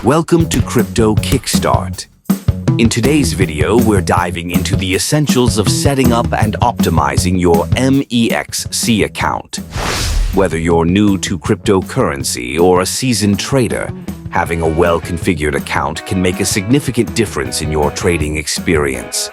Welcome to Crypto Kickstart. In today's video, we're diving into the essentials of setting up and optimizing your MEXC account. Whether you're new to cryptocurrency or a seasoned trader, having a well-configured account can make a significant difference in your trading experience.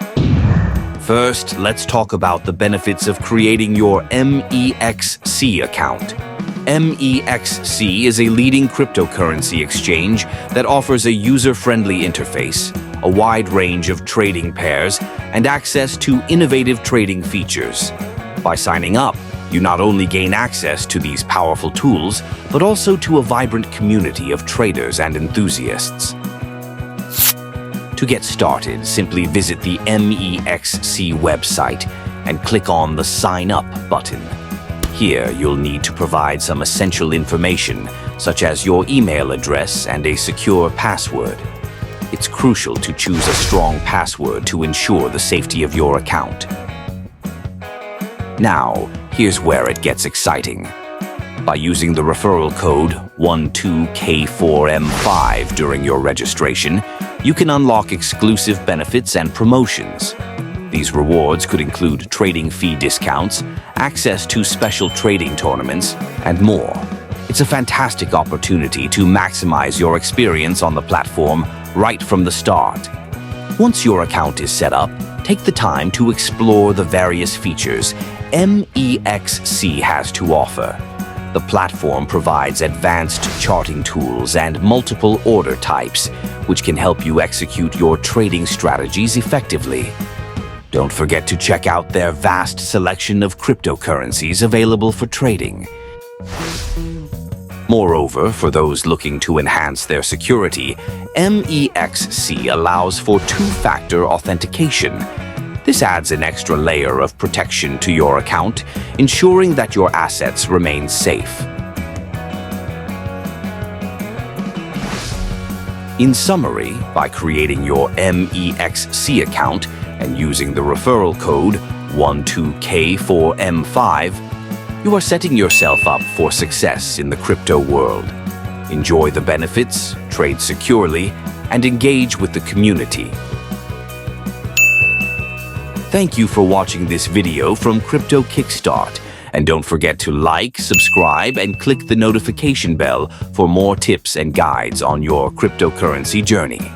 First, let's talk about the benefits of creating your MEXC account. MEXC is a leading cryptocurrency exchange that offers a user-friendly interface, a wide range of trading pairs, and access to innovative trading features. By signing up, you not only gain access to these powerful tools, but also to a vibrant community of traders and enthusiasts. To get started, simply visit the MEXC website and click on the Sign Up button. Here, you'll need to provide some essential information, such as your email address and a secure password. It's crucial to choose a strong password to ensure the safety of your account. Now, here's where it gets exciting. By using the referral code 12K4M5 during your registration, you can unlock exclusive benefits and promotions. These rewards could include trading fee discounts, access to special trading tournaments, and more. It's a fantastic opportunity to maximize your experience on the platform right from the start. Once your account is set up, take the time to explore the various features MEXC has to offer. The platform provides advanced charting tools and multiple order types, which can help you execute your trading strategies effectively. Don't forget to check out their vast selection of cryptocurrencies available for trading. Moreover, for those looking to enhance their security, MEXC allows for two-factor authentication. This adds an extra layer of protection to your account, ensuring that your assets remain safe. In summary, by creating your MEXC account and using the referral code 12K4M5, you are setting yourself up for success in the crypto world. Enjoy the benefits, trade securely, and engage with the community. Thank you for watching this video from Crypto Kickstart. And don't forget to like, subscribe, and click the notification bell for more tips and guides on your cryptocurrency journey.